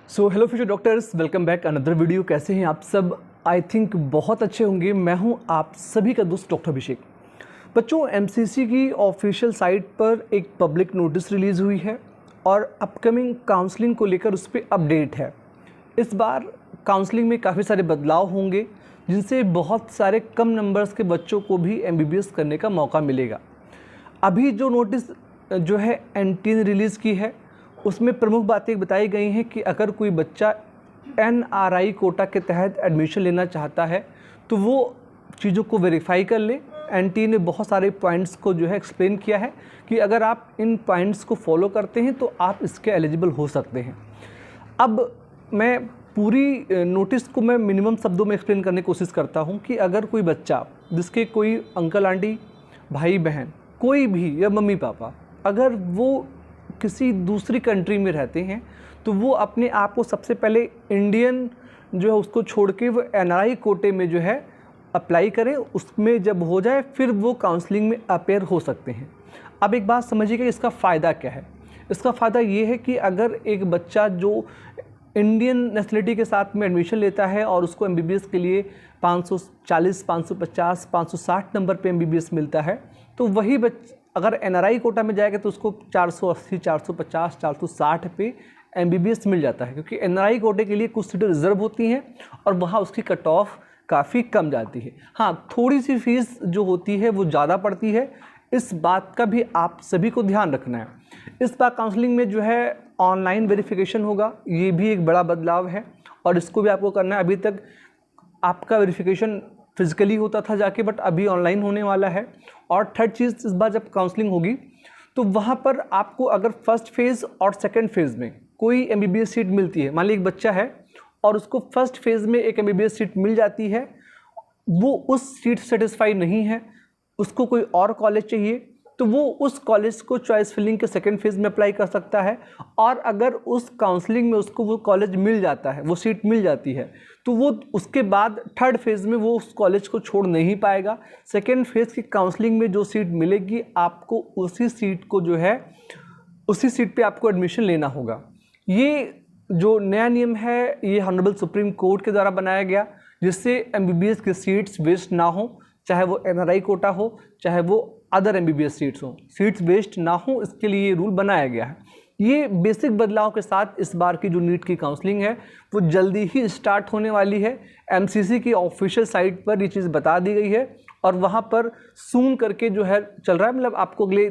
So hello future doctors, welcome back another video. कैसे हैं आप सब? आई थिंक बहुत अच्छे होंगे। मैं हूं आप सभी का दोस्त डॉक्टर अभिषेक। बच्चों, एमसीसी की ऑफिशियल साइट पर एक पब्लिक नोटिस रिलीज़ हुई है और अपकमिंग काउंसलिंग को लेकर उस पर अपडेट है। इस बार काउंसलिंग में काफ़ी सारे बदलाव होंगे जिनसे बहुत सारे कम नंबर्स के बच्चों को भी एमबीबीएस करने का मौका मिलेगा। अभी जो नोटिस जो है एनटी ने रिलीज़ की है उसमें प्रमुख बातें बताई गई हैं कि अगर कोई बच्चा एनआरआई कोटा के तहत एडमिशन लेना चाहता है तो वो चीज़ों को वेरीफाई कर ले। एनटी ने बहुत सारे पॉइंट्स को जो है एक्सप्लेन किया है कि अगर आप इन पॉइंट्स को फॉलो करते हैं तो आप इसके एलिजिबल हो सकते हैं। अब मैं पूरी नोटिस को मैं मिनिमम शब्दों में एक्सप्लेन करने की कोशिश करता हूं कि अगर कोई बच्चा जिसके कोई अंकल आंटी भाई बहन कोई भी या मम्मी पापा अगर वो किसी दूसरी कंट्री में रहते हैं तो वो अपने आप को सबसे पहले इंडियन जो है उसको छोड़ के वो एनआरआई कोटे में जो है अप्लाई करें। उसमें जब हो जाए फिर वो काउंसलिंग में अपेयर हो सकते हैं। अब एक बात समझिएगा, इसका फ़ायदा क्या है। इसका फ़ायदा ये है कि अगर एक बच्चा जो इंडियन नेशनलिटी के साथ में एडमिशन लेता है और उसको एमबीबीएस के लिए 540, 550, 560 नंबर पे एमबीबीएस मिलता है तो वही अगर एनआरआई कोटा में जाएगा तो उसको 480, 450, 460 पे एमबीबीएस मिल जाता है, क्योंकि एनआरआई कोटे के लिए कुछ सीटें रिजर्व होती हैं और वहाँ उसकी कट ऑफ काफ़ी कम जाती है। हाँ, थोड़ी सी फीस जो होती है वो ज़्यादा पड़ती है। इस बात का भी आप सभी को ध्यान रखना है। इस बार काउंसलिंग में जो है ऑनलाइन वेरिफिकेशन होगा, ये भी एक बड़ा बदलाव है और इसको भी आपको करना है। अभी तक आपका वेरिफिकेशन फिजिकली होता था जाके, बट अभी ऑनलाइन होने वाला है। और थर्ड चीज़, इस बार जब काउंसलिंग होगी तो वहाँ पर आपको अगर फर्स्ट फेज़ और सेकंड फेज़ में कोई एमबीबीएस सीट मिलती है, मान लीजिए एक बच्चा है और उसको फर्स्ट फेज़ में एक एमबीबीएस सीट मिल जाती है, वो उस सीट सेटिस्फाई नहीं है, उसको कोई और कॉलेज चाहिए तो वो उस कॉलेज को चॉइस फिलिंग के सेकंड फेज़ में अप्लाई कर सकता है। और अगर उस काउंसलिंग में उसको वो कॉलेज मिल जाता है, वो सीट मिल जाती है, तो वो उसके बाद थर्ड फेज़ में वो उस कॉलेज को छोड़ नहीं पाएगा। सेकंड फेज़ की काउंसलिंग में जो सीट मिलेगी आपको उसी सीट को जो है उसी सीट पे आपको एडमिशन लेना होगा। ये जो नया नियम है ये ऑनरेबल सुप्रीम कोर्ट के द्वारा बनाया गया, जिससे एमबीबीएस की सीट्स वेस्ट ना हो, चाहे वो एनआरआई कोटा हो चाहे वो अदर एमबीबीएस सीट्स हो, सीट्स वेस्ट ना हो, इसके लिए ये रूल बनाया गया है। ये बेसिक बदलाव के साथ इस बार की जो नीट की काउंसलिंग है वो जल्दी ही स्टार्ट होने वाली है। एमसीसी की ऑफिशियल साइट पर ये चीज़ बता दी गई है और वहाँ पर सून करके जो है चल रहा है, मतलब आपको अगले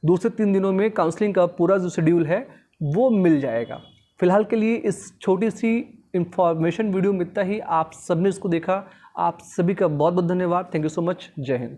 2 से 3 दिनों में काउंसलिंग का पूरा जो शेड्यूल है वो मिल जाएगा। फिलहाल के लिए इस छोटी सी इंफॉर्मेशन वीडियो में इतना ही। आप सबने इसको देखा, आप सभी का बहुत बहुत धन्यवाद। Thank you so much. जय हिंद।